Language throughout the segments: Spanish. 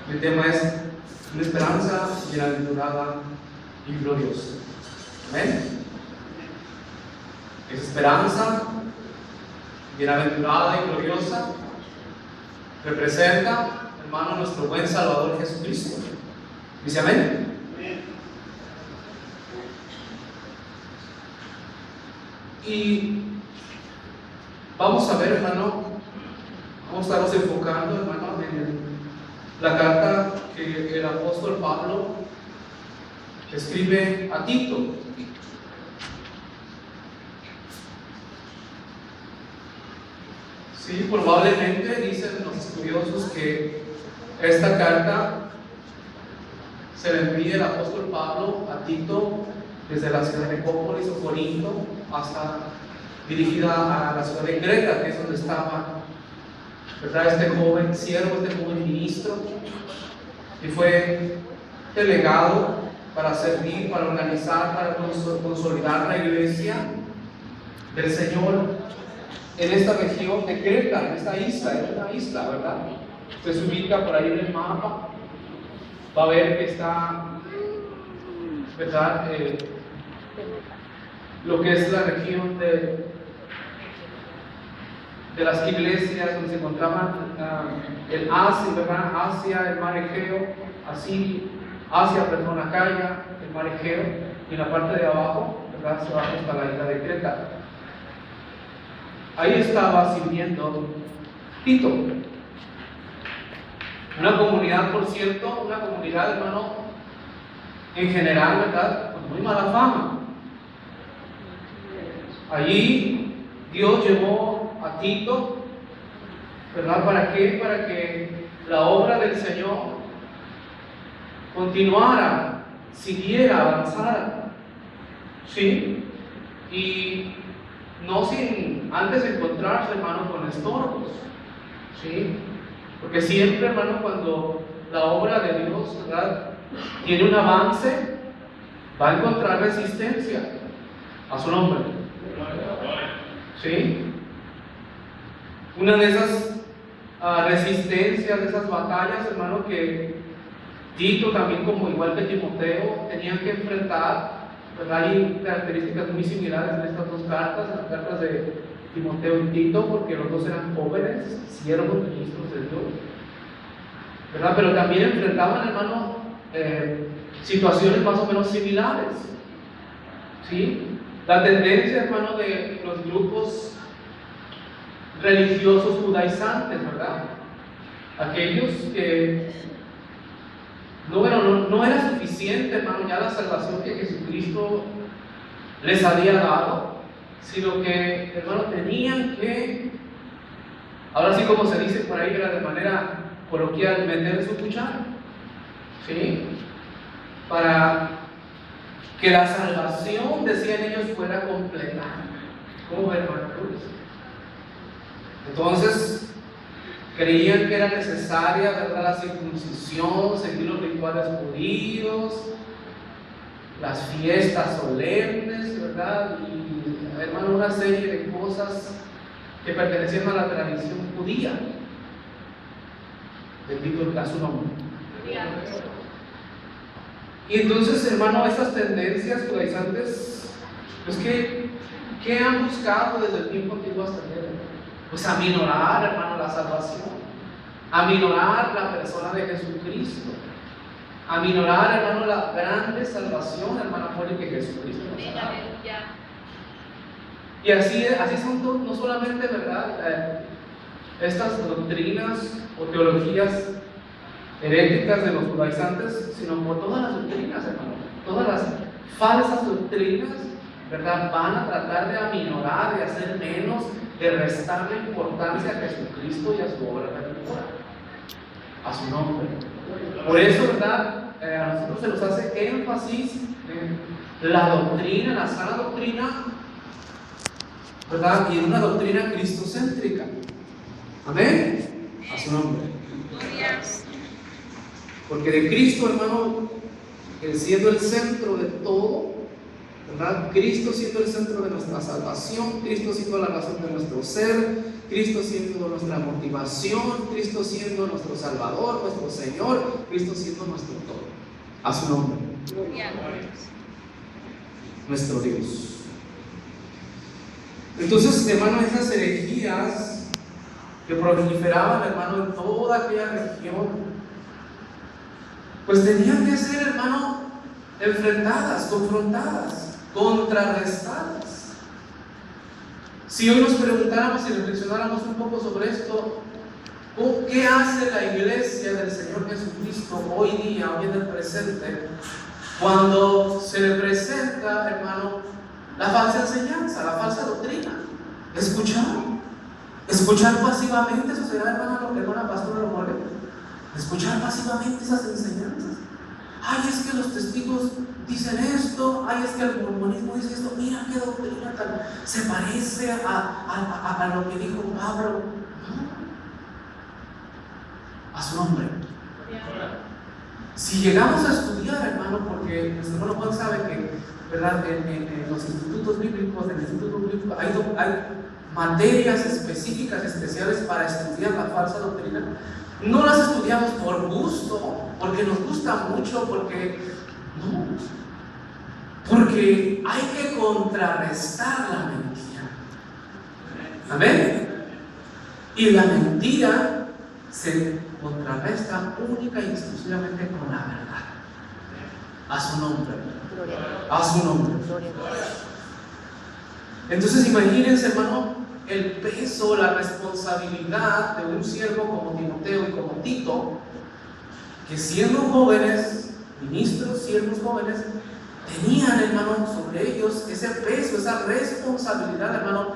El tema es una esperanza bienaventurada y gloriosa. ¿Amén? Esa esperanza bienaventurada y gloriosa representa, hermano, nuestro buen Salvador Jesucristo. ¿Dice amén? Y vamos a ver, hermano, vamos a estarnos enfocando, hermano, en la carta que el apóstol Pablo escribe a Tito. Sí, probablemente dicen los estudiosos que esta carta se le envía el apóstol Pablo a Tito desde la ciudad de Nicópolis o Corinto hasta dirigida a la ciudad de Creta, que es donde estaba, ¿verdad?, este joven siervo, este joven ministro, y fue delegado para servir, para organizar, para consolidar la iglesia del Señor en esta región de Creta, en esta isla. Es una isla, ¿verdad? Usted se ubica por ahí en el mapa, va a ver que está, ¿verdad?, lo que es la región de las iglesias donde se encontraban el Asia, ¿verdad? Asia, el mar Egeo, así, Acaya, el mar Egeo, y en la parte de abajo, ¿verdad?, se baja hasta la isla de Creta. Ahí estaba sirviendo Tito. Una comunidad, por cierto, una comunidad, hermano, en general, ¿verdad?, con muy mala fama. Allí Dios llevó a Tito, ¿verdad? ¿Para qué? Para que la obra del Señor continuara, siguiera, avanzara. ¿Sí? Y no sin antes encontrarse, hermano, con estorbos. ¿Sí? Porque siempre, hermano, cuando la obra de Dios, ¿verdad?, tiene un avance, va a encontrar resistencia a su nombre. ¿Sí? Una de esas resistencias, de esas batallas, hermano, que Tito también, como igual que Timoteo, tenían que enfrentar, ¿verdad? Hay características muy similares en estas dos cartas, en las cartas de Timoteo y Tito, porque los dos eran jóvenes, siervos, ministros de Dios, ¿verdad? Pero también enfrentaban, hermano, situaciones más o menos similares. ¿Sí? La tendencia, hermano, de los grupos religiosos judaizantes, ¿verdad? Aquellos que no era suficiente, hermano, ya la salvación que Jesucristo les había dado, sino que, hermano, tenían que, ahora sí como se dice por ahí, de manera coloquial, meter su cuchara, ¿sí? Para que la salvación, decían ellos, fuera completa. ¿Cómo ven, hermano? Entonces, creían que era necesaria, ¿verdad?, la circuncisión, seguir los rituales judíos, las fiestas solemnes, ¿verdad? Y, hermano, una serie de cosas que pertenecían a la tradición judía. Bendito sea su nombre. Y entonces, hermano, estas tendencias judaizantes, pues ¿qué han buscado desde el tiempo antiguo hasta el día de hoy? Pues aminorar, hermano, la salvación, aminorar la persona de Jesucristo, aminorar, hermano, la grande salvación, hermano, por el que Jesucristo nos ha dado. Y así son no solamente, ¿verdad?, estas doctrinas o teologías heréticas de los judaizantes, sino por todas las doctrinas, hermano. Todas las falsas doctrinas, ¿verdad?, van a tratar de aminorar, de hacer menos, de restarle importancia a Jesucristo y a su obra redentora, a su nombre. Por eso, ¿verdad?, a nosotros se nos hace énfasis en la doctrina, la sana doctrina, ¿verdad?, y en una doctrina cristocéntrica. Amén. A su nombre. Porque de Cristo, hermano, Él siendo el centro de todo, ¿verdad?, Cristo siendo el centro de nuestra salvación, Cristo siendo la razón de nuestro ser, Cristo siendo nuestra motivación, Cristo siendo nuestro Salvador, nuestro Señor, Cristo siendo nuestro todo. A su nombre. Nuestro Dios. Entonces, hermano, esas herejías que proliferaban, hermano, en toda aquella región, pues tenían que ser, hermano, enfrentadas, confrontadas, contrarrestadas. Si hoy nos preguntáramos y reflexionáramos un poco sobre esto, ¿qué hace la iglesia del Señor Jesucristo hoy día, hoy en el presente, cuando se le presenta, hermano, la falsa enseñanza, la falsa doctrina? Escuchar pasivamente, eso será, hermana pastora, lo mueve. Escuchar pasivamente esas enseñanzas. Ay, es que los testigos dicen esto, ay, es que el mormonismo dice esto, mira qué doctrina tan se parece a lo que dijo Pablo. A su nombre. Si llegamos a estudiar, hermano, porque nuestro hermano Juan sabe que, ¿verdad?, en los institutos bíblicos, en el instituto bíblico, hay materias específicas, especiales para estudiar la falsa doctrina. No las estudiamos por gusto, porque nos gusta mucho, porque hay que contrarrestar la mentira. ¿Amén? Y la mentira se contrarresta única y exclusivamente con la verdad. A su nombre. A su nombre. Entonces imagínense, hermano, el peso, la responsabilidad de un siervo como Timoteo y como Tito, que siendo jóvenes, ministros, siervos jóvenes, tenían, hermano, sobre ellos ese peso, esa responsabilidad, hermano,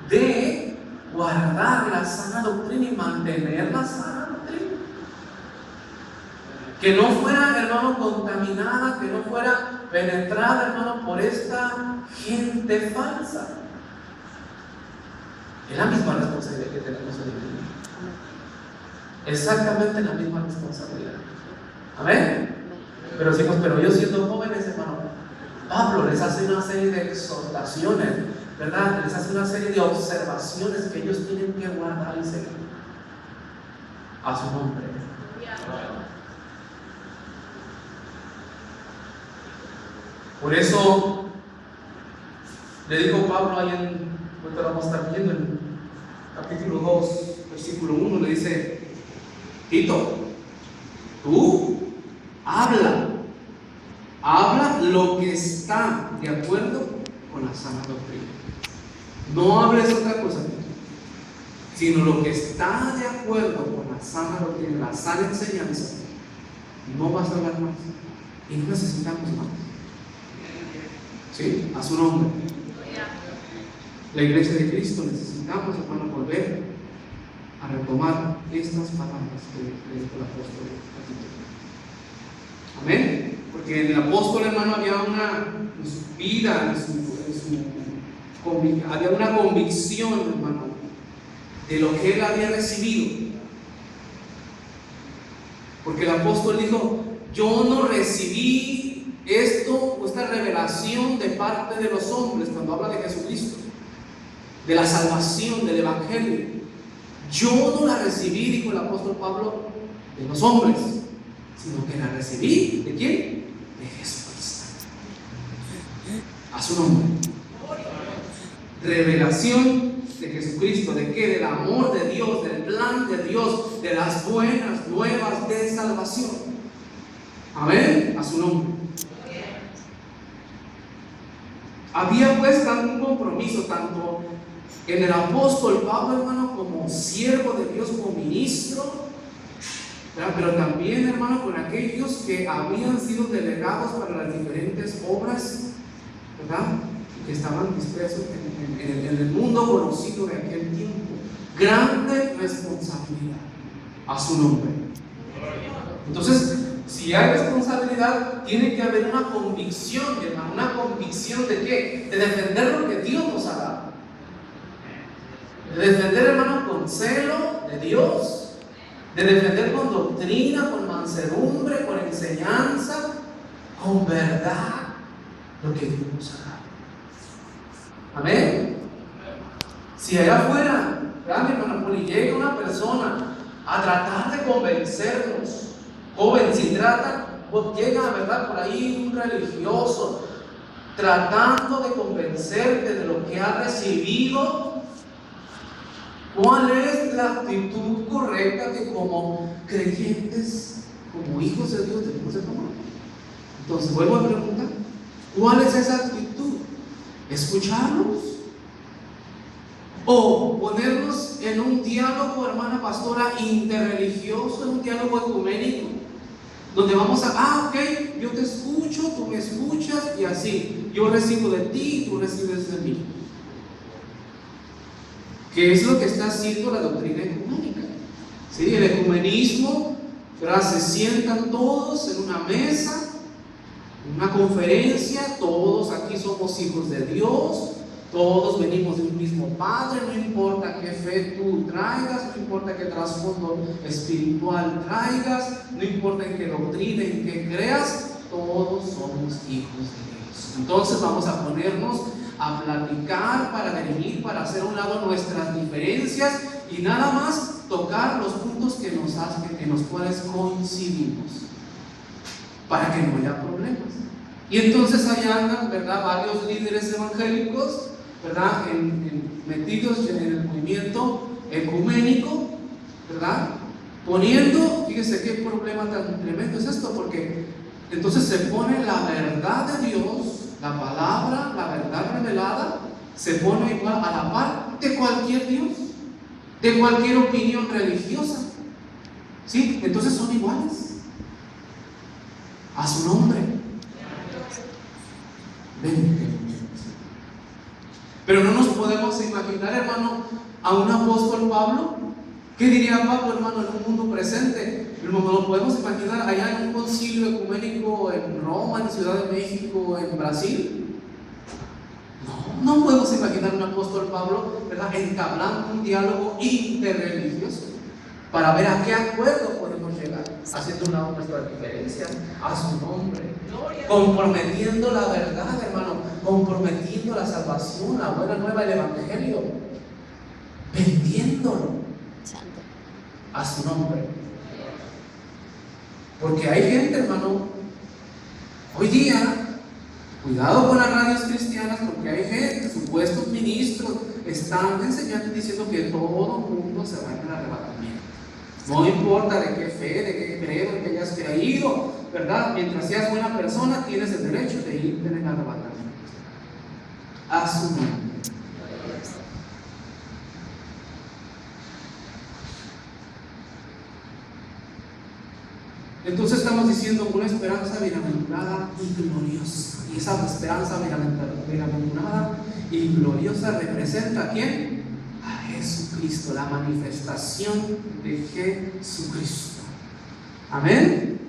de guardar la sana doctrina y mantener la sana doctrina. Que no fuera, hermano, contaminada, que no fuera penetrada, hermano, por esta gente falsa. Es la misma responsabilidad que tenemos hoy en día. Exactamente la misma responsabilidad. Amén. Pero decimos, pero yo siendo jóvenes, hermano, Pablo les hace una serie de exhortaciones, ¿verdad? Les hace una serie de observaciones que ellos tienen que guardar y seguir. A su nombre. Por eso le dijo Pablo ahí ahorita lo vamos a estar viendo en capítulo 2, versículo 1, le dice: Tito, tú habla lo que está de acuerdo con la sana doctrina. No hables otra cosa, sino lo que está de acuerdo con la sana doctrina, la sana enseñanza. No vas a hablar más. Y no necesitamos más. ¿Sí? A su nombre. La iglesia de Cristo necesitamos, hermano, volver a retomar estas palabras que dijo el apóstol. Amén. Porque en el apóstol, hermano, había una vida, había una convicción, hermano, de lo que él había recibido. Porque el apóstol dijo: yo no recibí esto o esta revelación de parte de los hombres, cuando habla de Jesucristo, de la salvación, del evangelio. Yo no la recibí, dijo el apóstol Pablo, de los hombres, sino que la recibí ¿de quién? De Jesucristo. A su nombre. Revelación de Jesucristo. ¿De qué? Del amor de Dios, del plan de Dios, de las buenas nuevas de salvación. Amén. A su nombre. Había pues un compromiso tanto en el apóstol Pablo, hermano, como siervo de Dios, como ministro, ¿verdad? Pero también, hermano, con aquellos que habían sido delegados para las diferentes obras, ¿verdad?, que estaban dispersos en el mundo conocido de aquel tiempo. Grande responsabilidad. A su nombre. Entonces, si hay responsabilidad, tiene que haber una convicción, hermano. ¿Una convicción de qué? De defender lo que Dios nos ha dado. De defender, hermano, con celo de Dios. De defender con doctrina, con mansedumbre, con enseñanza, con verdad, lo que Dios nos ha dado. Amén. Si allá afuera ¿verdad, mi hermana Poli? Llega una persona a tratar de convencernos. Joven, si trata, llega, ¿verdad? Por ahí un religioso tratando de convencerte de lo que ha recibido. ¿Cuál es la actitud correcta que como creyentes, como hijos de Dios debemos de tomar? Entonces vuelvo a preguntar, ¿cuál es esa actitud? ¿Escucharlos? ¿O ponernos en un diálogo, hermana pastora, interreligioso, en un diálogo ecuménico? Donde vamos a, ok, yo te escucho, tú me escuchas y así, yo recibo de ti, tú recibes de mí. ¿Qué es lo que está haciendo la doctrina ecuménica? ¿Sí? El ecumenismo, ¿verdad? Se sientan todos en una mesa, en una conferencia, todos aquí somos hijos de Dios, todos venimos de un mismo Padre, no importa qué fe tú traigas, no importa qué trasfondo espiritual traigas, no importa en qué doctrina, en qué creas, todos somos hijos de Dios. Entonces vamos a ponernos a platicar para dirimir, para hacer a un lado nuestras diferencias y nada más tocar los puntos que nos hacen, en los cuales coincidimos, para que no haya problemas. Y entonces allá andan, ¿verdad?, varios líderes evangélicos, ¿verdad?, metidos en el movimiento ecuménico, ¿verdad?, poniendo, fíjese qué problema tan tremendo es esto, porque entonces se pone la verdad de Dios, la palabra, la verdad revelada, se pone igual a la par de cualquier Dios, de cualquier opinión religiosa. ¿Sí? Entonces son iguales. A su nombre. Pero no nos podemos imaginar, hermano, a un apóstol Pablo. ¿Qué diría Pablo, hermano, en un mundo presente? Lo podemos imaginar allá en un concilio ecuménico en Roma, en Ciudad de México, en Brasil. No podemos imaginar un apóstol Pablo, ¿verdad?, entablando un diálogo interreligioso para ver a qué acuerdo podemos llegar, haciendo un lado nuestras diferencias a su nombre, comprometiendo la verdad, hermano, comprometiendo la salvación, la buena nueva, el evangelio, vendiéndolo a su nombre. Porque hay gente, hermano, hoy día, cuidado con las radios cristianas, porque hay gente, supuestos ministros, están enseñando y diciendo que todo el mundo se va en el arrebatamiento. No importa de qué fe, de qué credo, de qué hayas creído, ¿verdad? Mientras seas buena persona, tienes el derecho de irte en el arrebatamiento. A su nombre. Entonces estamos diciendo una esperanza bienaventurada y gloriosa. Y esa esperanza bienaventurada y gloriosa representa ¿a quién? A Jesucristo, la manifestación de Jesucristo. Amén.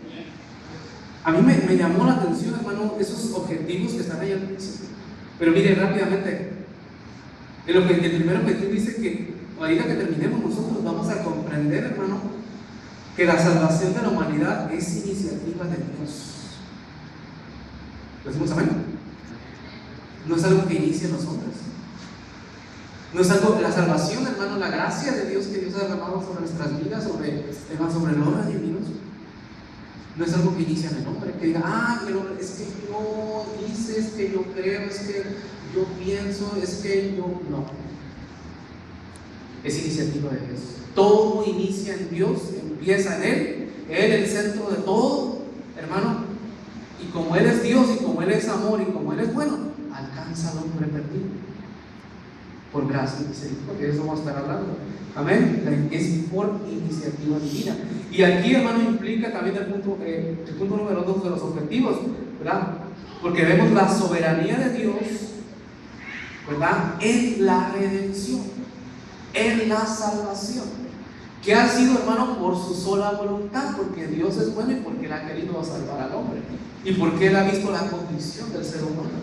A mí me llamó la atención, hermano, esos objetivos que están ahí al principio. Pero mire rápidamente, el primer objetivo dice que ahorita que terminemos nosotros vamos a comprender, hermano, que la salvación de la humanidad es iniciativa de Dios. ¿Lo decimos amén? No es algo que inicia en nosotros. No es algo, la salvación, hermano, la gracia de Dios que Dios ha derramado sobre nuestras vidas, sobre los redimidos, no es algo que inicia en el hombre, que diga, pero es que yo hice, es que yo creo, es que yo pienso, es que yo. No. Es iniciativa de Dios. Todo inicia en Dios, empieza en Él el centro de todo, hermano. Y como Él es Dios, y como Él es amor, y como Él es bueno, alcanza al hombre perdido. Por gracia y misericordia, de eso vamos a estar hablando. Amén. Es por iniciativa divina. Y aquí, hermano, implica también el punto número 2 de los objetivos, ¿verdad? Porque vemos la soberanía de Dios, ¿verdad?, en la redención, en la salvación. Que ha sido, hermano, por su sola voluntad, porque Dios es bueno y porque Él ha querido salvar al hombre, y porque Él ha visto la condición del ser humano.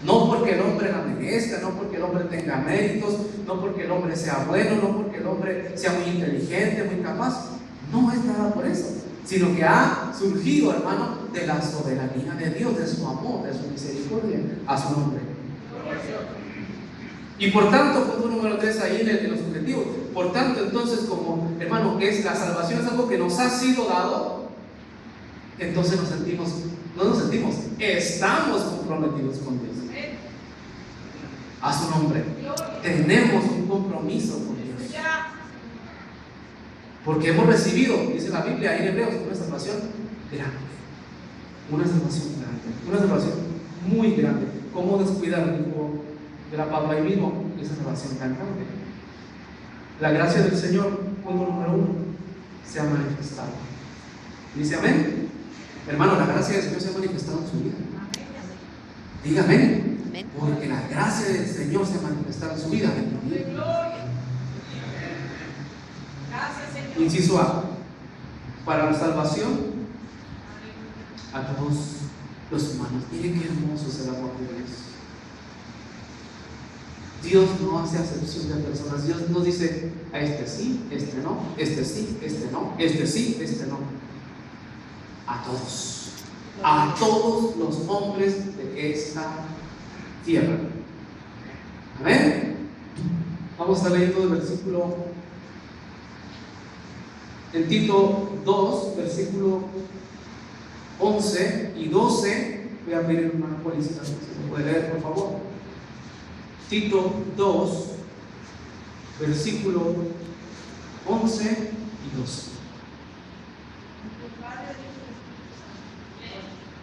No porque el hombre la merezca, no porque el hombre tenga méritos, no porque el hombre sea bueno, no porque el hombre sea muy inteligente, muy capaz. No es nada por eso, sino que ha surgido, hermano, de la soberanía de Dios, de su amor, de su misericordia, a su nombre. Y por tanto, punto número 3 ahí en los objetivos. Por tanto, entonces, como hermano, es la salvación es algo que nos ha sido dado, entonces estamos comprometidos con Dios. A su nombre. Tenemos un compromiso con Dios. Porque hemos recibido, dice la Biblia ahí en Hebreos, una salvación grande. Una salvación grande. Una salvación muy grande. ¿Cómo descuidar, dijo de la Pablo ahí mismo, esa salvación tan grande? La gracia del Señor, punto número 1, se ha manifestado. Dice amén. Hermano, la gracia del Señor se ha manifestado en su vida. Diga amén. Porque la gracia del Señor se ha manifestado en su vida. Inciso A. Para la salvación a todos los humanos. Miren qué hermoso es el amor de Dios. Dios no hace acepción de personas. Dios no dice a este sí, este no, este sí, este no, este sí, este no. A todos los hombres de esta tierra. Amén. Vamos a estar leyendo el versículo en Tito 2, versículo 11 y 12. Voy a pedir una policía, si me puede leer, por favor. Tito 2, versículo 11 y 12.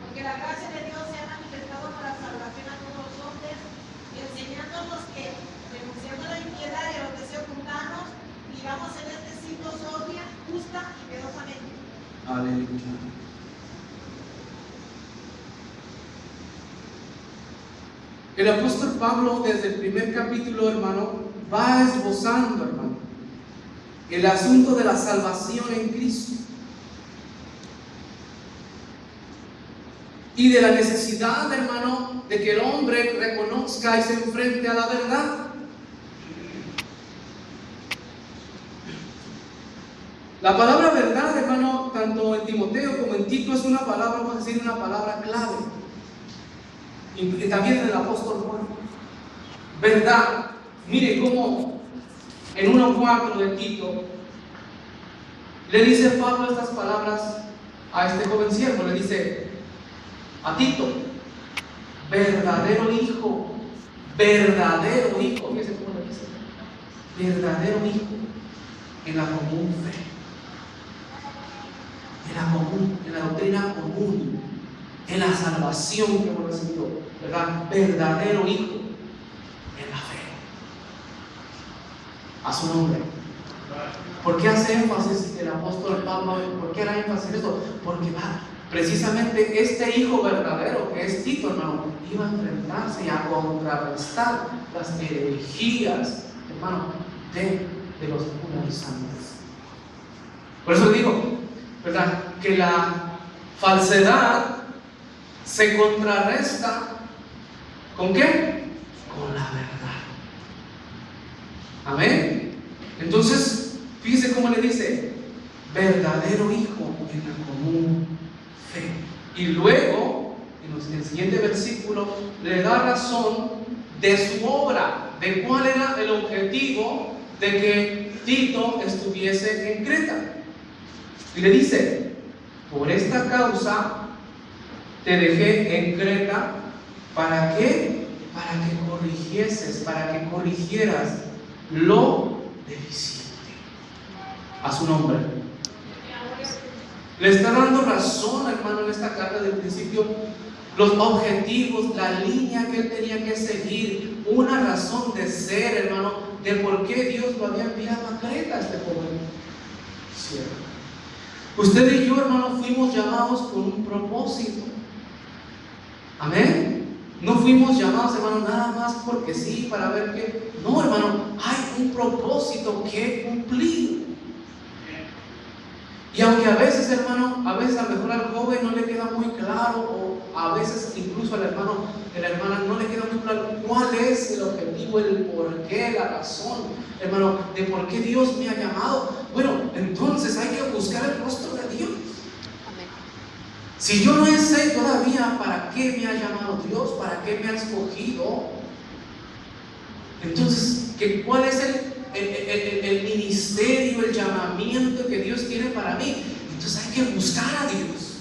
Porque la gracia de Dios se ha manifestado para salvación a todos los hombres, enseñándonos que, renunciando a la impiedad y a los deseos mundanos, vivamos en este siglo sobria, justa y piadosamente. Aleluya. El apóstol Pablo, desde el primer capítulo, hermano, va esbozando, hermano, el asunto de la salvación en Cristo y de la necesidad, hermano, de que el hombre reconozca y se enfrente a la verdad. La palabra verdad, hermano, tanto en Timoteo como en Tito, es una palabra, vamos a decir, una palabra clave. Y también en el apóstol Juan. Verdad. Mire cómo en 1:4 de Tito le dice Pablo estas palabras a este joven siervo. Le dice a Tito: verdadero hijo. Verdadero hijo. Fíjese cómo le dice: verdadero hijo en la común fe. En la doctrina común, en la salvación que hemos recibido, ¿verdad? Verdadero hijo en la fe. A su nombre. ¿Por qué hace énfasis el apóstol Pablo? ¿Por qué hará énfasis en esto? Porque precisamente este hijo verdadero, que es Tito, hermano, iba a enfrentarse y a contrarrestar las herejías, hermano, de los judaizantes. Por eso digo, ¿verdad?, que la falsedad se contrarresta ¿con qué? Con la verdad. Amén. Entonces, fíjese cómo le dice: verdadero hijo en la común fe. Y luego, en el siguiente versículo, le da razón de su obra, de cuál era el objetivo de que Tito estuviese en Creta. Y le dice: por esta causa te dejé en Creta. ¿Para qué? Para que corrigieras lo deficiente. A su nombre. Le está dando razón, hermano, en esta carta del principio, los objetivos, la línea que él tenía que seguir, una razón de ser, hermano, de por qué Dios lo había enviado a Creta, este joven siervo. Usted y yo, hermano, fuimos llamados con un propósito. Amén. No fuimos llamados, hermano, nada más porque sí, para ver qué. No, hermano, hay un propósito que cumplir. Y aunque a veces, hermano, a veces a lo mejor al joven no le queda muy claro, o a veces incluso al hermano, a la hermana no le queda muy claro cuál es el objetivo, el por qué, la razón, hermano, de por qué Dios me ha llamado. Bueno, entonces hay que buscar el rostro de Dios. Si yo no sé todavía para qué me ha llamado Dios, para qué me ha escogido, Entonces, ¿cuál es el ministerio, el llamamiento que Dios tiene para mí? Entonces hay que buscar a Dios.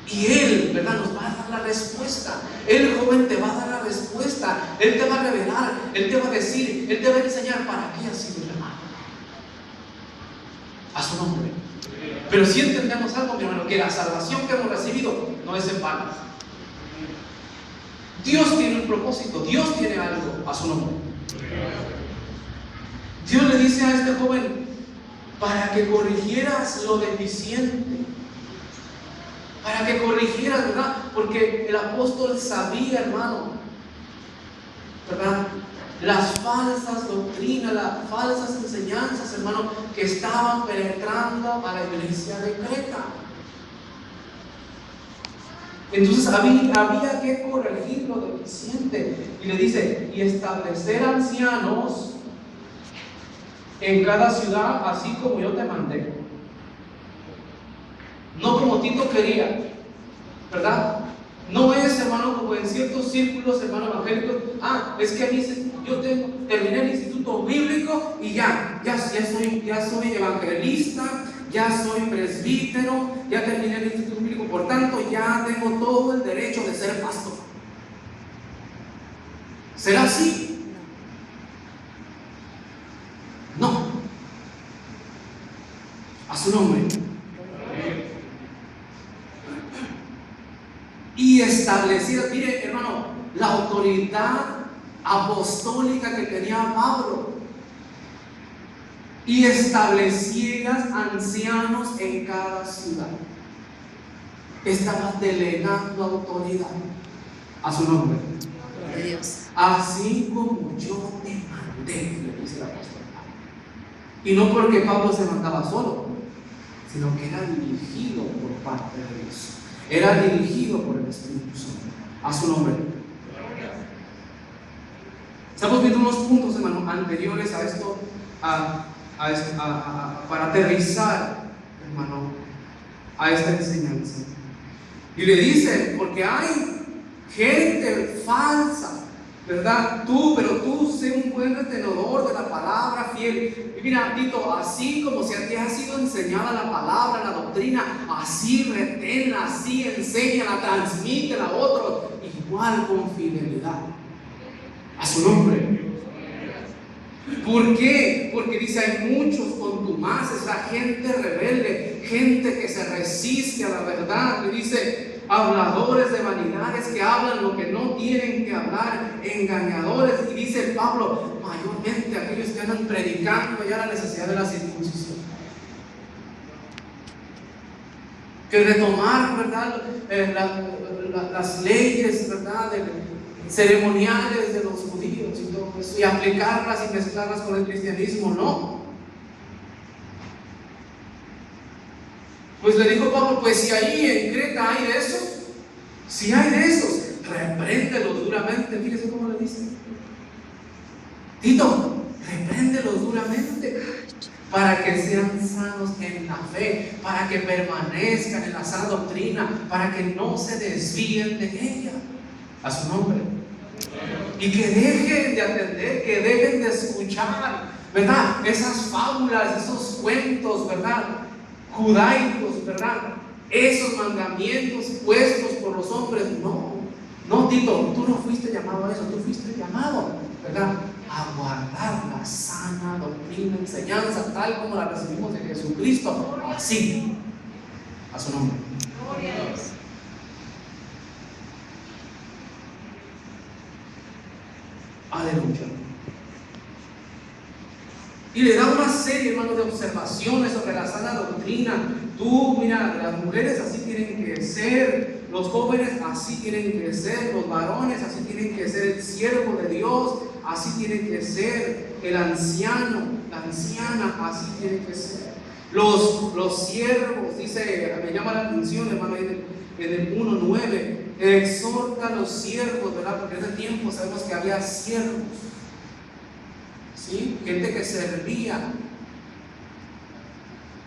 Y Él, ¿verdad?, nos va a dar la respuesta. El joven te va a dar la respuesta. Él te va a revelar, Él te va a decir, Él te va a enseñar para qué ha sido llamado. A su nombre. Pero si entendemos algo, mi hermano, que la salvación que hemos recibido no es en vano. Dios tiene un propósito, Dios tiene algo. A su nombre. Dios le dice a este joven, para que corrigieras lo deficiente, para que corrigieras, ¿verdad? Porque el apóstol sabía, hermano, ¿verdad?, las falsas doctrinas, las falsas enseñanzas, hermano, que estaban penetrando a la iglesia de Creta. Entonces había que corregir lo deficiente. Y le dice, y establecer ancianos en cada ciudad, así como yo te mandé. No como Tito quería, ¿verdad? No es, hermano, como en ciertos círculos, hermano, evangélicos. Es que a mí terminé el instituto bíblico y ya soy evangelista, ya soy presbítero, ya terminé el instituto bíblico, por tanto ya tengo todo el derecho de ser pastor. ¿Será así? No. A su nombre. Y establecida, mire, hermano, la autoridad apostólica que tenía Pablo. Y establecieras ancianos en cada ciudad. Estaba delegando autoridad. A su nombre. Dios. Así como yo te mandé, le dice el apóstol Pablo. Y no porque Pablo se mandaba solo, sino que era dirigido por parte de Dios. Era dirigido por el Espíritu Santo. A su nombre. Estamos viendo unos puntos, hermano, anteriores a esto, para aterrizar, hermano, a esta enseñanza. Y le dice, porque hay gente falsa, ¿verdad? Pero tú sé un buen retenedor de la palabra, fiel. Y mira, Tito, así como si a ti ha sido enseñada la palabra, la doctrina, así reténla, así enséñala, transmítela a otros, igual con fidelidad. A su nombre. ¿Por qué? Porque dice, hay muchos contumaces, la gente rebelde, gente que se resiste a la verdad. Le dice, habladores de vanidades que hablan lo que no tienen que hablar, engañadores. Y dice Pablo, mayormente aquellos que andan predicando ya la necesidad de la circuncisión. Que retomar, ¿verdad?, las leyes, ¿verdad?, ceremoniales de los judíos y todo eso, y aplicarlas y mezclarlas con el cristianismo. No. Pues le dijo Pablo, pues si ahí en Creta hay de esos, si hay de esos, repréndelos duramente. Fíjese cómo le dice Tito, repréndelos duramente, para que sean sanos en la fe, para que permanezcan en la sana doctrina, para que no se desvíen de ella. A su nombre. Y que dejen de atender, que dejen de escuchar, ¿verdad?, esas fábulas, esos cuentos, ¿verdad?, judaicos, ¿verdad?, esos mandamientos puestos por los hombres. No, Tito, tú no fuiste llamado a eso, tú fuiste llamado, ¿verdad?, a guardar la sana doctrina, enseñanza, tal como la recibimos de Jesucristo. Así. A su nombre. Gloria a Dios. Aleluya. Y le da una serie, hermano, de observaciones sobre la sana doctrina. Tú, mira, las mujeres así tienen que ser, los jóvenes así tienen que ser, los varones así tienen que ser, el siervo de Dios así tiene que ser, el anciano, la anciana así tiene que ser. Los siervos, dice, me llama la atención, hermano, en el 1:9, exhorta a los siervos, ¿verdad? Porque en ese tiempo sabemos que había siervos, ¿sí?, gente que servía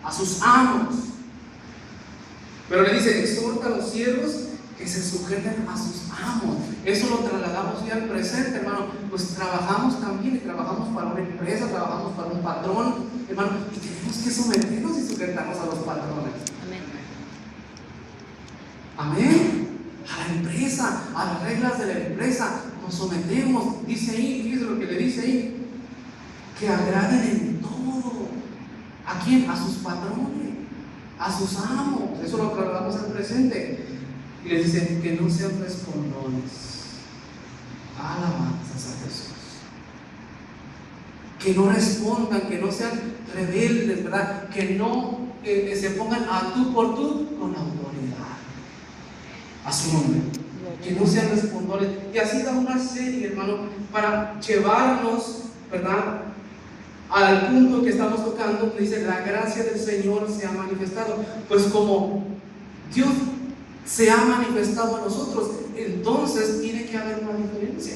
a sus amos. Pero le dice, exhorta a los siervos que se sujeten a sus amos. Eso lo trasladamos ya al presente, hermano. Pues trabajamos también y trabajamos para una empresa, trabajamos para un patrón, hermano, y tenemos que someternos y sujetarnos a los patrones. Amén. A la empresa, a las reglas de la empresa, nos sometemos. Dice ahí, fíjese lo que le dice ahí, que agraden en todo. ¿A quién? A sus patrones, a sus amos. Eso lo trasladamos al presente. Y les dice que no sean respondones. Alabanzas a Jesús. Que no respondan, que no sean rebeldes, ¿verdad? Que no se pongan a tú por tú con autoridad. A su nombre. Que no sean respondones. Y así da una serie, hermano, para llevarnos, ¿verdad?, al punto que estamos tocando, que dice: la gracia del Señor se ha manifestado. Pues como Dios se ha manifestado a nosotros, entonces tiene que haber una diferencia.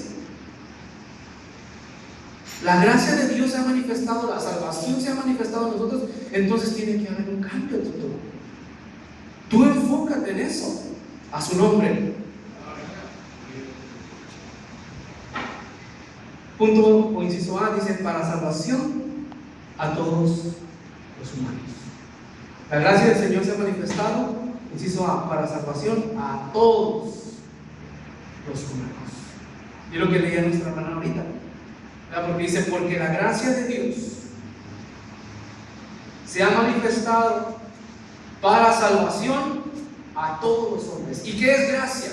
La gracia de Dios se ha manifestado, la salvación se ha manifestado a nosotros, entonces tiene que haber un cambio en tu vida. Tú enfócate en eso. A su nombre. Punto o inciso A dice: para salvación a todos los humanos. La gracia del Señor se ha manifestado, inciso A, para salvación a todos los humanos. Y lo que leía nuestra hermana ahorita, ¿verdad? Porque dice: porque la gracia de Dios se ha manifestado para salvación a todos los hombres. ¿Y qué es gracia?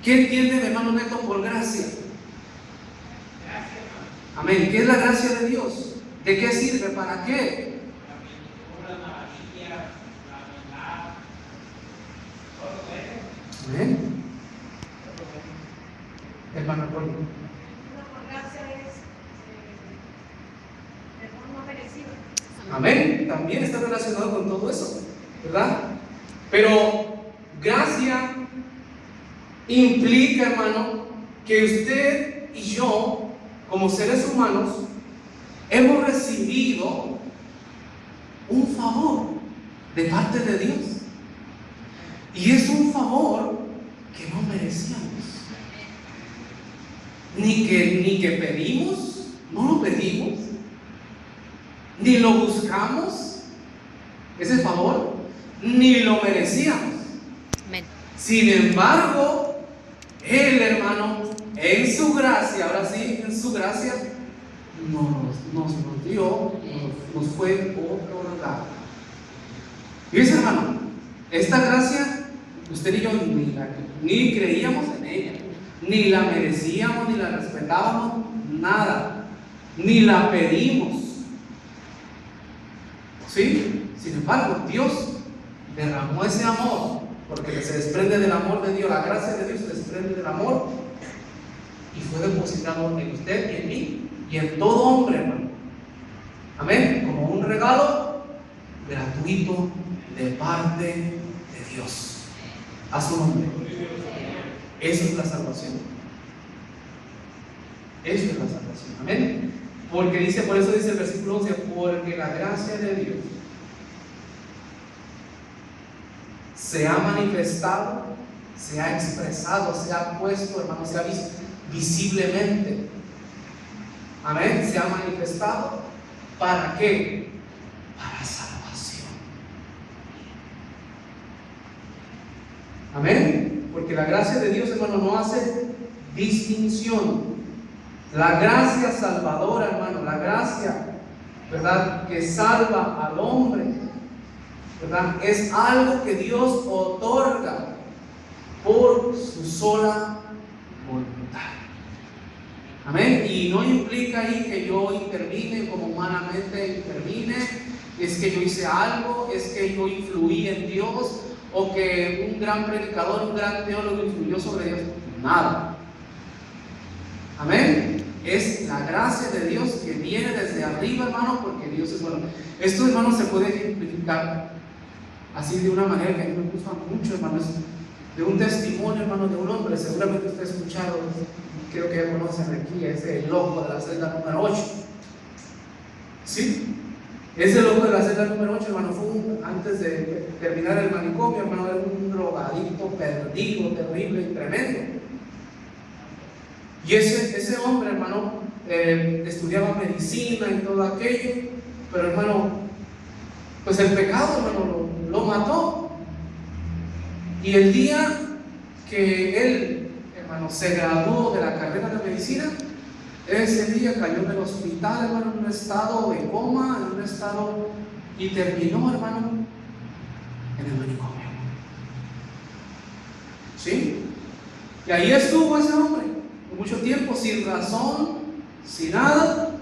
¿Qué entiende mi hermano Neto por gracia? Amén. ¿Qué es la gracia de Dios? ¿De qué sirve? ¿Para qué? Amén. Hermano Poli. Por gracia es perdón no merecido. Amén. También está relacionado con todo eso, ¿verdad? Pero gracia implica, hermano, que usted y yo, como seres humanos, hemos recibido un favor de parte de Dios. Y es un favor que no merecíamos. Ni que pedimos, no lo pedimos, ni lo buscamos, ese favor, ni lo merecíamos. Amén. Sin embargo, el hermano, en su gracia, ahora sí, en su gracia, nos dio, nos fue otorgado. Fíjense, hermano, esta gracia, usted y yo ni creíamos en ella, ni la merecíamos, ni la respetábamos, nada, ni la pedimos. ¿Sí? Sin embargo, Dios derramó ese amor, porque se desprende del amor de Dios, la gracia de Dios se desprende del amor, y fue depositado en usted y en mí y en todo hombre, hermano. Amén. Como un regalo gratuito de parte de Dios. A su nombre. Eso es la salvación. Eso es la salvación. Amén. Porque dice, por eso dice el versículo 11, porque la gracia de Dios se ha manifestado, se ha expresado, se ha puesto, hermano, se ha visto visiblemente. Amén. Se ha manifestado. ¿Para qué? Para salvación. Amén. Porque la gracia de Dios, hermano, no hace distinción. La gracia salvadora, hermano, la gracia, ¿verdad?, que salva al hombre, ¿verdad?, es algo que Dios otorga por su sola voluntad. Amén. Y no implica ahí que yo intervine como humanamente intervine, es que yo hice algo, es que yo influí en Dios, o que un gran predicador, un gran teólogo influyó sobre Dios. Nada. Amén. Es la gracia de Dios que viene desde arriba, hermano, porque Dios es bueno. Esto, hermano, se puede ejemplificar así de una manera que a mí me gusta mucho, hermano. Es de un testimonio, hermano, de un hombre. Seguramente usted ha escuchado, creo que ya conocen aquí, ese loco de la celda número 8. ¿Sí? Ese loco de la celda número 8, hermano, antes de terminar el manicomio, hermano, era un drogadicto perdido, terrible y tremendo. Y ese hombre, hermano, estudiaba medicina y todo aquello, pero hermano, pues el pecado, hermano, lo mató. Y el día que él, hermano, se graduó de la carrera de medicina, ese día cayó en el hospital, hermano, en un estado de coma, en un estado, y terminó, hermano, en el manicomio. ¿Sí? Y ahí estuvo ese hombre, por mucho tiempo, sin razón, sin nada.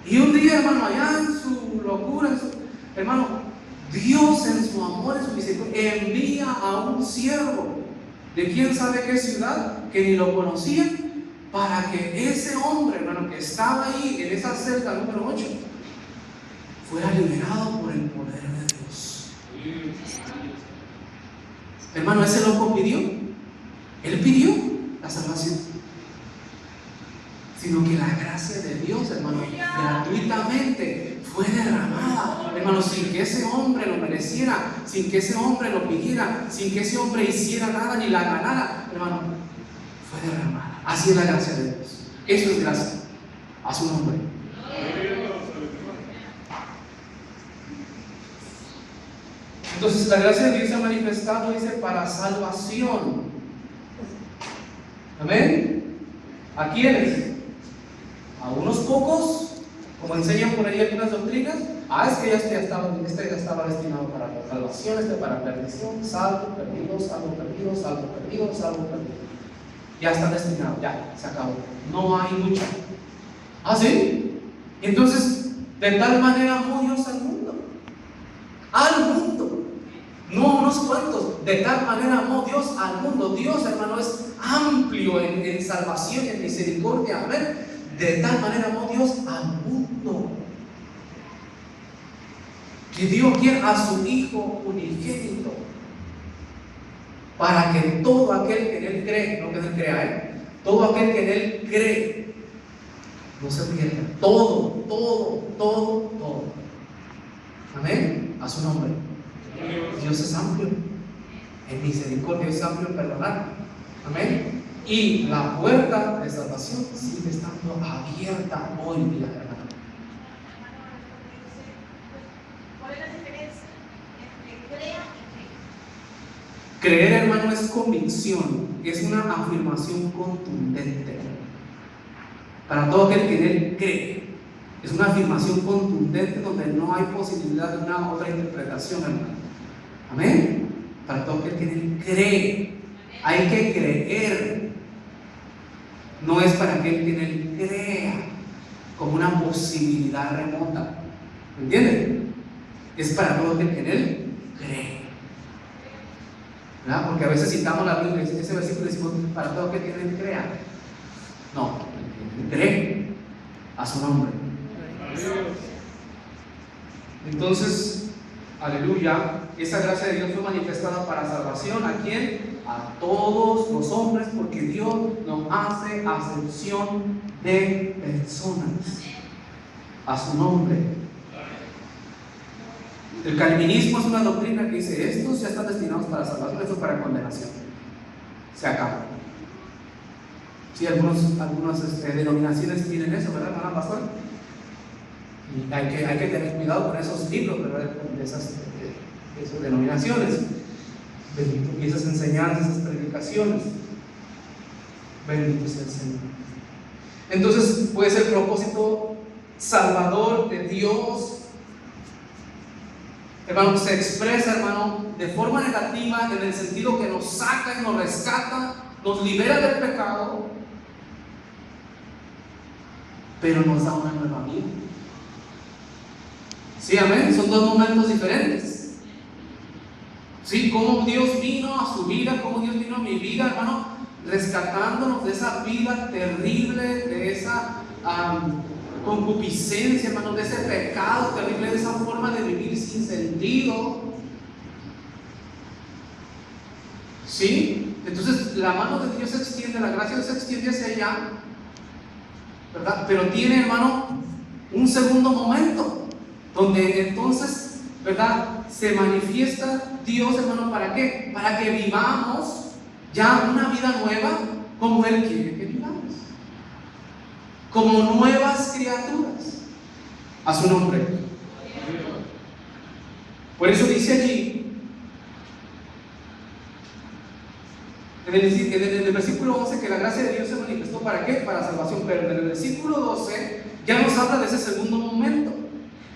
Y un día, hermano, allá en su locura, hermano, Dios en su amor, en su misericordia, envía a un siervo de quién sabe qué ciudad, que ni lo conocía, para que ese hombre, hermano, que estaba ahí en esa celda número 8, fuera liberado por el poder de Dios. Hermano, ese loco pidió, él pidió la salvación, sino que la gracia de Dios, hermano, gratuitamente fue derramada, hermano, sin que ese hombre lo mereciera, sin que ese hombre lo pidiera, sin que ese hombre hiciera nada ni la ganara, hermano, fue derramada. Así es la gracia de Dios. Eso es gracia. A su nombre. Entonces la gracia de Dios se ha manifestado, dice, para salvación. Amén. ¿A quiénes? A unos pocos, como enseñan por ahí algunas doctrinas. Este ya estaba destinado para la salvación, para perdición, salvo, perdido, salvo, perdido, salvo, perdido, salvo, perdido. Ya está destinado, ya, se acabó. No hay lucha. ¿Ah, sí? Entonces, de tal manera amó Dios al mundo. Al mundo. No unos cuantos. De tal manera amó Dios al mundo. Dios, hermano, es amplio en salvación y en misericordia. Amén. De tal manera amó Dios al mundo, que dio quien a su Hijo unigénito, para que todo aquel que en Él cree, no que en Él crea, todo aquel que en Él cree, no se pierda. Todo. Amén. A su nombre. Dios es amplio en misericordia, Dios es amplio en perdonar. Amén. Y la puerta de salvación sigue estando abierta hoy día, hermano. ¿Cuál es la diferencia entre crea y Creer, hermano, es convicción, es una afirmación contundente. Para todo aquel que en Él cree, es una afirmación contundente donde no hay posibilidad de una otra interpretación, hermano. Amén. Para todo aquel que en Él cree, hay que creer. No es para aquel que en Él crea como una posibilidad remota. ¿Me entienden? Es para todo aquel que en Él cree. ¿Verdad? Porque a veces citamos la Biblia, ese versículo decimos, para todo aquel que en Él crea. No, el que cree a su nombre. Entonces, aleluya, esa gracia de Dios fue manifestada para salvación. ¿A quién? A todos los hombres, porque Dios no hace acepción de personas. A su nombre. El calvinismo es una doctrina que dice: estos ya están destinados para salvación, esto para condenación. Se acaba. Sí, algunas denominaciones tienen eso, ¿verdad, hermana pastor? Y hay que tener cuidado con esos libros, ¿verdad? De esas denominaciones, y esas enseñanzas, esas predicaciones. Bendito sea el Señor. Entonces, puede ser propósito salvador de Dios. Hermano, se expresa, hermano, de forma negativa, en el sentido que nos saca y nos rescata, nos libera del pecado, pero nos da una nueva vida. Sí, amén. Son dos momentos diferentes. Sí, cómo Dios vino a su vida, cómo Dios vino a mi vida, hermano, rescatándonos de esa vida terrible, de esa concupiscencia, hermano, de ese pecado terrible, de esa forma de vivir sin sentido. ¿Sí? Entonces la mano de Dios se extiende, la gracia de Dios se extiende hacia allá, ¿verdad? Pero tiene, hermano, un segundo momento donde entonces, ¿verdad?, se manifiesta Dios, hermano, ¿para qué? Para que vivamos ya una vida nueva como Él quiere que vivamos, como nuevas criaturas, a su nombre. Por eso dice allí, en el versículo 11, que la gracia de Dios se manifestó ¿para qué? Para salvación. Pero en el versículo 12 ya nos habla de ese segundo momento,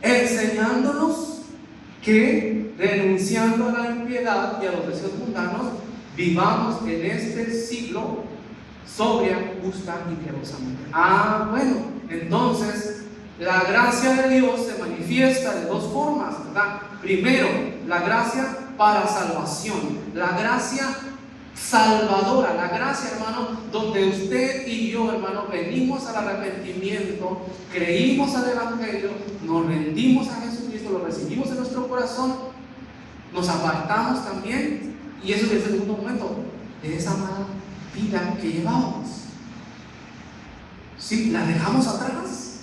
enseñándonos que, renunciando a la impiedad y a los deseos mundanos, vivamos en este siglo sobria, justa y piadosamente. Bueno, entonces la gracia de Dios se manifiesta de dos formas, ¿verdad? Primero, la gracia para salvación, la gracia salvadora, la gracia, hermano, donde usted y yo, hermano, venimos al arrepentimiento, creímos al Evangelio, nos rendimos a Jesucristo, lo recibimos en nuestro corazón, nos apartamos también, y eso es el segundo momento de esa mala vida que llevábamos. ¿Sí? ¿La dejamos atrás?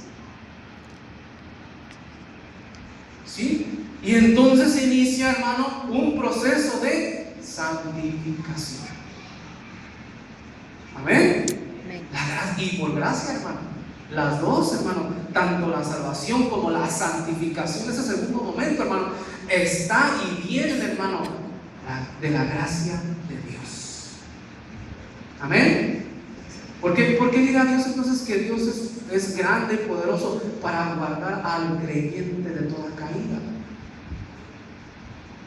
¿Sí? Y entonces se inicia, hermano, un proceso de santificación. Amén. Y por gracia, hermano, las dos, hermano, tanto la salvación como la santificación, ese segundo momento, hermano, está y viene, hermano, de la gracia de Dios. Amén. ¿Por qué dirá Dios entonces que Dios es grande y poderoso para guardar al creyente de toda caída?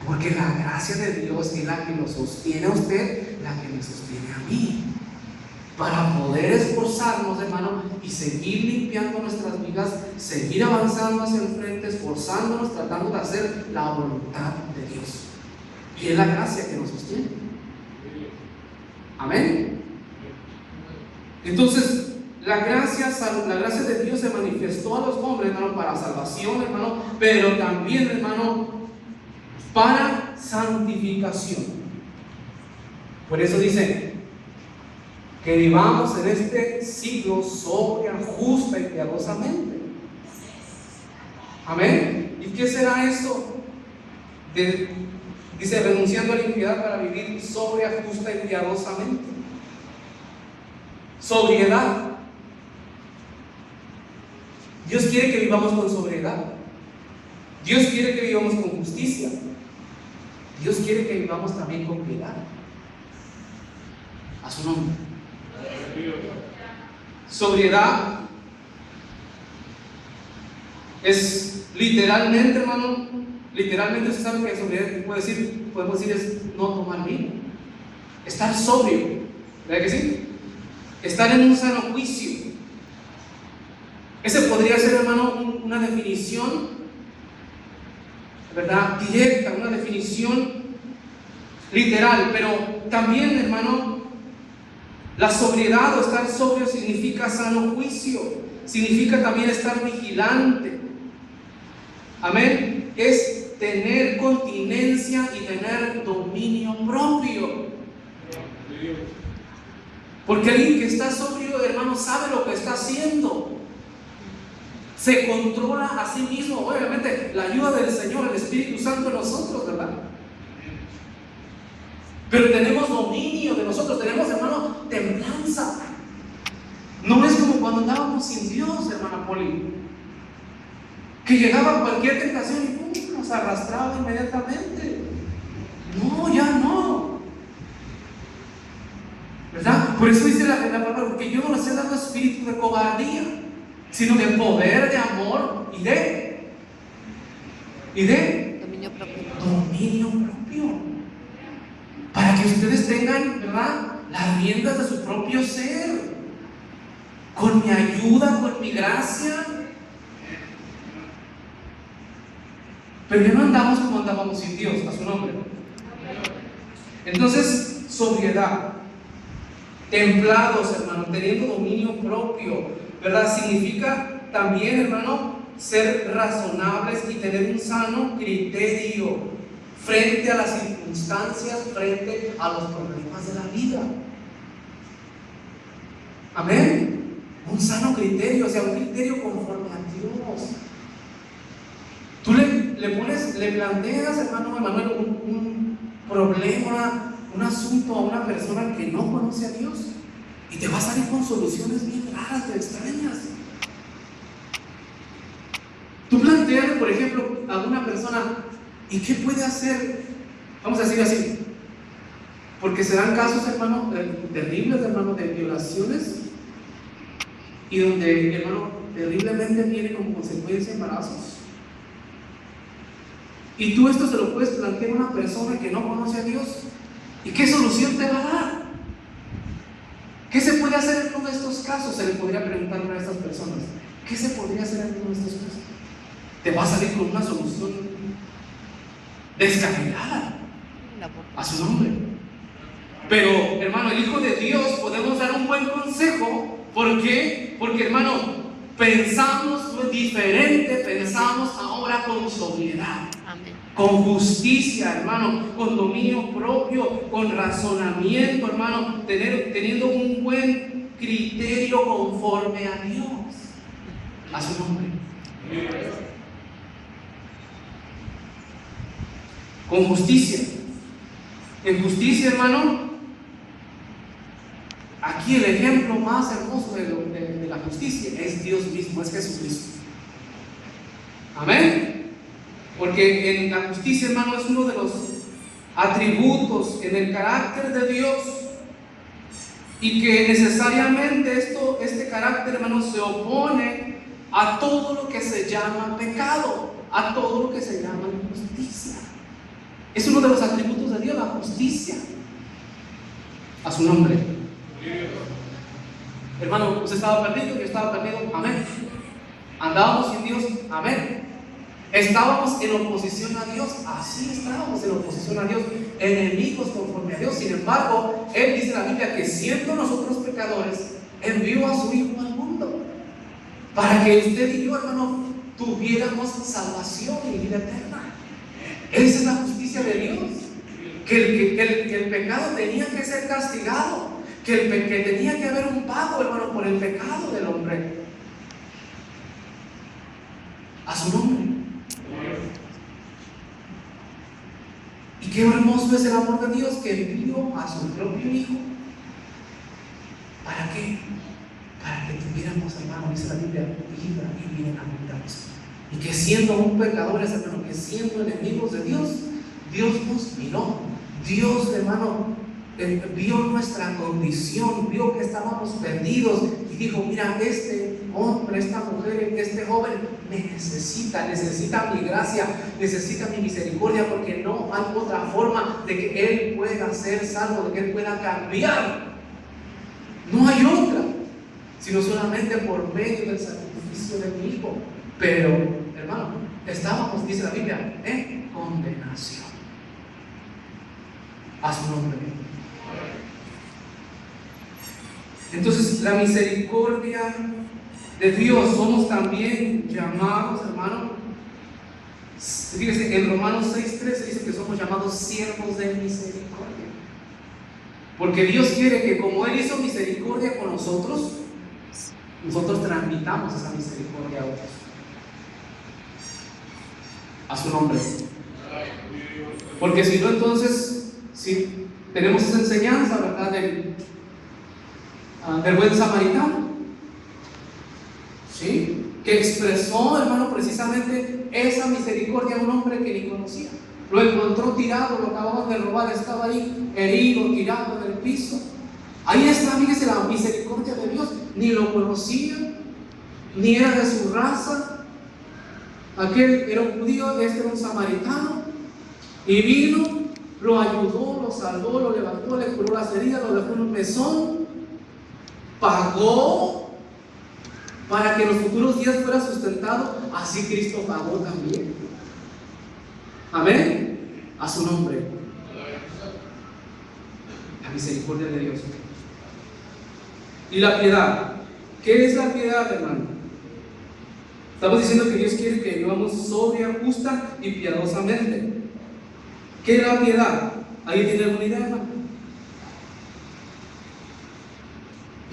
Porque la gracia de Dios es la que lo sostiene a usted, la que me sostiene a mí, para poder esforzarnos, hermano, y seguir limpiando nuestras vidas, seguir avanzando hacia el frente, esforzándonos, tratando de hacer la voluntad de Dios. Y es la gracia que nos sostiene. Amén. Entonces, la gracia de Dios se manifestó a los hombres, hermano, para salvación, hermano, pero también, hermano, para santificación. Por eso dice que vivamos en este siglo sobria, justa y piadosamente. Amén. ¿Y qué será eso? Dice, renunciando a la impiedad para vivir sobria, justa y piadosamente. Sobriedad. Dios quiere que vivamos con sobriedad. Dios quiere que vivamos con justicia. Dios quiere que vivamos también con piedad. A su nombre. Sobriedad es literalmente, hermano, literalmente se sabe que sobriedad podemos decir es no tomar vino. Estar sobrio. ¿Verdad que sí? Estar en un sano juicio. Ese podría ser, hermano, una definición, ¿verdad?, directa, una definición literal. Pero también, hermano, la sobriedad o estar sobrio significa sano juicio, significa también estar vigilante. Amén. Es tener continencia y tener dominio propio. Porque alguien que está sobrio, hermano, sabe lo que está haciendo. Se controla a sí mismo. Obviamente, la ayuda del Señor, el Espíritu Santo en nosotros, ¿verdad? Pero tenemos dominio de nosotros, tenemos, hermano, templanza. No es como cuando andábamos sin Dios, hermana Poli, que llegaba cualquier tentación y ¡pum!, nos arrastraba inmediatamente. No, ya no. ¿Verdad? Por eso dice la palabra, porque yo no les he dado espíritu de cobardía, sino de poder, de amor y de dominio propio. Para que ustedes tengan, ¿verdad?, las riendas de su propio ser, con mi ayuda, con mi gracia. Pero ya no andamos como andábamos sin Dios, a su nombre. Entonces, sobriedad. Templados, hermano, teniendo dominio propio, ¿verdad? Significa también, hermano, ser razonables y tener un sano criterio frente a las circunstancias, frente a los problemas de la vida. Amén. Un sano criterio, o sea, un criterio conforme a Dios. Tú le planteas, hermano Emanuel, un problema, un asunto a una persona que no conoce a Dios, y te va a salir con soluciones bien raras, te extrañas. Tú planteas, por ejemplo, a una persona, ¿y qué puede hacer? Vamos a decir así, porque se dan casos, hermano, terribles, hermano, de violaciones, y donde, hermano, terriblemente viene como consecuencia embarazos. Y tú esto se lo puedes plantear a una persona que no conoce a Dios, ¿y qué solución te va a dar? ¿Qué se puede hacer en uno de estos casos? Se le podría preguntar a estas personas, ¿qué se podría hacer en uno de estos casos? Te va a salir con una solución descabellada a su nombre. Pero, hermano, el Hijo de Dios podemos dar un buen consejo. ¿Por qué? Porque, hermano, pensamos diferente, pensamos ahora con sobriedad. Amén. Con justicia, hermano, con dominio propio, con razonamiento, hermano, teniendo un buen criterio conforme a Dios, a su nombre. Con justicia. En justicia, hermano, aquí el ejemplo más hermoso de la justicia es Dios mismo, es Jesucristo. Amén. Porque en la justicia, hermano, es uno de los atributos en el carácter de Dios, y que necesariamente este carácter, hermano, se opone a todo lo que se llama pecado, a todo lo que se llama injusticia. Es uno de los atributos de Dios, la justicia. A su nombre. Hermano, usted estaba perdido, yo estaba perdido, amén. Andábamos sin Dios, amén. Estábamos en oposición a Dios, así estábamos en oposición a Dios, enemigos conforme a Dios. Sin embargo, Él dice en la Biblia que siendo nosotros pecadores, envió a su Hijo al mundo para que usted y yo, hermano, tuviéramos salvación y vida eterna. Esa es la justicia de Dios, que el pecado tenía que ser castigado, que tenía que haber un pago, hermano, por el pecado del hombre. A su nombre. Y qué hermoso es el amor de Dios, que envió a su propio Hijo. ¿Para qué? Para que tuviéramos, hermano, dice la Biblia, vida y vida en abundancia. Y que siendo un pecadores, hermano, que siendo enemigos de Dios, Dios nos miró. Dios, hermano, vio nuestra condición, vio que estábamos perdidos y dijo: mira, este hombre, esta mujer, este joven me necesita mi gracia, necesita mi misericordia, porque no hay otra forma de que él pueda ser salvo, de que él pueda cambiar. No hay otra, sino solamente por medio del sacrificio de mi Hijo. Pero, hermano, estábamos, dice la Biblia, en condenación. A su nombre. Entonces, la misericordia de Dios, somos también llamados, hermano. Fíjese, en Romanos 6:13 dice que somos llamados siervos de misericordia. Porque Dios quiere que, como Él hizo misericordia con nosotros transmitamos esa misericordia a otros. A su nombre. Porque si no, entonces, si tenemos esa enseñanza, ¿verdad?, del buen samaritano, ¿sí?, que expresó, hermano, precisamente esa misericordia a un hombre que ni conocía. Lo encontró tirado, lo acababan de robar, estaba ahí herido, tirado en el piso. Ahí está, fíjese, la misericordia de Dios. Ni lo conocía, ni era de su raza. Aquel era un judío, este era un samaritano. Y vino, lo ayudó, lo salvó, lo levantó, le curó las heridas, lo dejó en un mesón, pagó para que en los futuros días fuera sustentado. Así Cristo pagó también. Amén. A su nombre. La misericordia de Dios. Y la piedad. ¿Qué es la piedad, hermano? Estamos diciendo que Dios quiere que vivamos sobria, justa y piadosamente. ¿Qué es la piedad? ¿Alguien tiene alguna idea, hermano?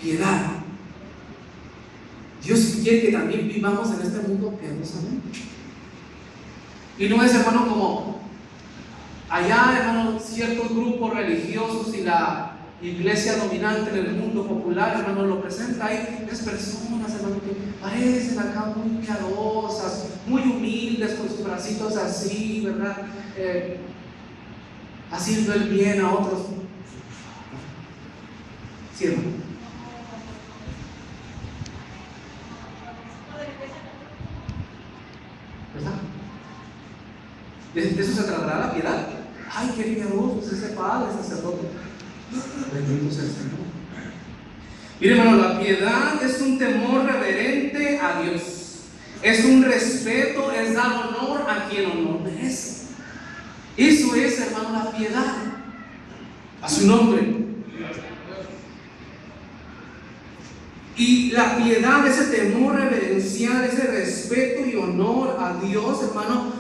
Piedad. Dios quiere que también vivamos en este mundo piadosamente. Y no es, hermano, como allá, hermano, ciertos grupos religiosos y la iglesia dominante en el mundo popular, hermano, lo presenta. Hay personas, hermano, que parecen acá muy piadosas, muy humildes, con sus bracitos así, ¿verdad? Haciendo el bien a otros. Sí, hermano. ¿Verdad? ¿De eso se tratará la piedad? Ay, qué piadoso es ese padre, sacerdote. Bendito sea el Señor. Mire, hermano, la piedad es un temor reverente a Dios. Es un respeto, es dar honor a quien honor merece. Eso es, hermano, la piedad. A su nombre. Y la piedad, ese temor reverencial, ese respeto y honor a Dios, hermano,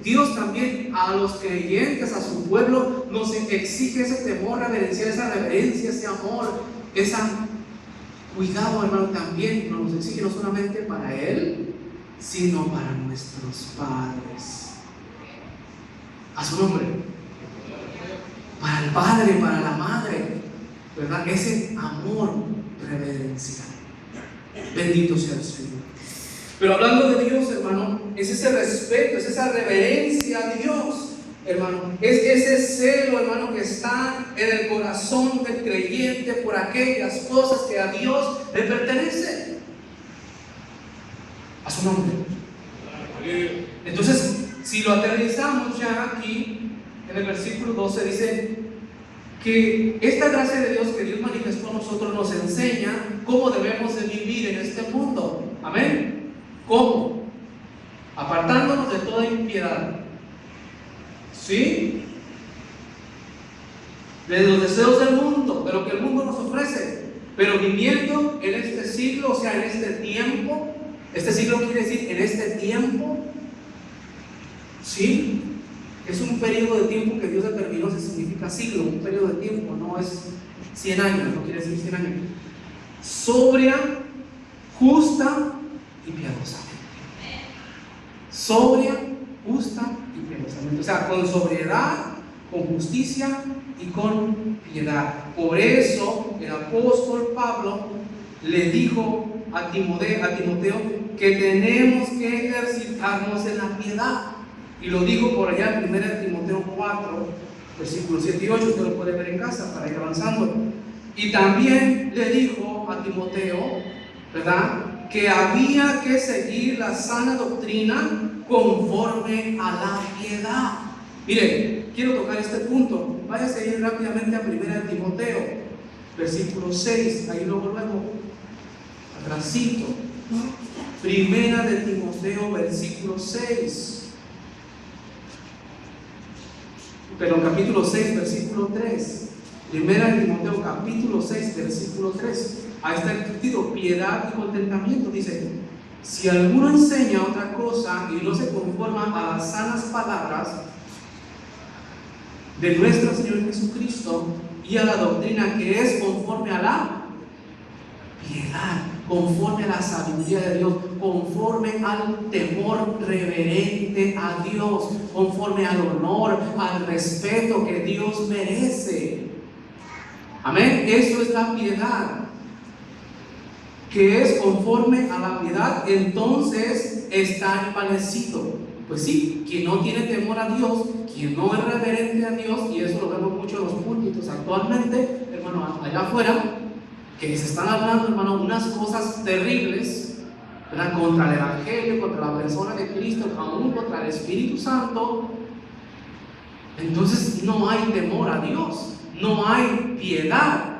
Dios también a los creyentes, a su pueblo, nos exige ese temor reverencial, esa reverencia, ese amor, ese cuidado, hermano, también nos exige no solamente para Él, sino para nuestros padres. A su nombre. Para el padre, para la madre, ¿verdad? Ese amor reverencial. Bendito sea el Señor. Pero hablando de Dios, hermano, es ese respeto, es esa reverencia a Dios, hermano. Es ese celo, hermano, que está en el corazón del creyente por aquellas cosas que a Dios le pertenecen. A su nombre. Entonces, si lo aterrizamos ya aquí, en el versículo 12 dice que esta gracia de Dios que Dios manifestó a nosotros nos enseña cómo debemos de vivir en este mundo. Amén. ¿Cómo? Apartándonos de toda impiedad. ¿Sí? De los deseos del mundo, de lo que el mundo nos ofrece. Pero viviendo en este siglo, o sea, en este tiempo. Este siglo quiere decir en este tiempo. ¿Sí? Es un periodo de tiempo que Dios determinó, se significa siglo, un periodo de tiempo, no es 100 años, no quiere decir 100 años. Sobria, justa y piadosamente. Sobria, justa y piadosamente. O sea, con sobriedad, con justicia y con piedad. Por eso el apóstol Pablo le dijo a Timoteo que tenemos que ejercitarnos en la piedad. Y lo dijo por allá en 1 Timoteo 4, versículos 7 y 8, usted lo puede ver en casa para ir avanzando. Y también le dijo a Timoteo, ¿verdad?, que había que seguir la sana doctrina conforme a la piedad. Mire, quiero tocar este punto. Vaya a seguir rápidamente a 1 Timoteo, versículo 6, ahí luego, atrasito. 1 Timoteo, versículo 6. Pero capítulo 6, versículo 3. 1 Timoteo, capítulo 6, versículo 3. Ahí está el título, piedad y contentamiento. Dice: si alguno enseña otra cosa y no se conforma a las sanas palabras de nuestro Señor Jesucristo y a la doctrina que es conforme a la piedad, conforme a la sabiduría de Dios, conforme al temor reverente a Dios, conforme al honor, al respeto que Dios merece. Amén. Eso es la piedad, que es conforme a la piedad, entonces está emparecido. Pues sí, quien no tiene temor a Dios, quien no es reverente a Dios, y eso lo vemos mucho en los púlpitos actualmente, hermano, allá afuera, que se están hablando, hermano, unas cosas terribles, ¿verdad?, contra el Evangelio, contra la persona de Cristo, aún contra el Espíritu Santo. Entonces no hay temor a Dios, no hay piedad.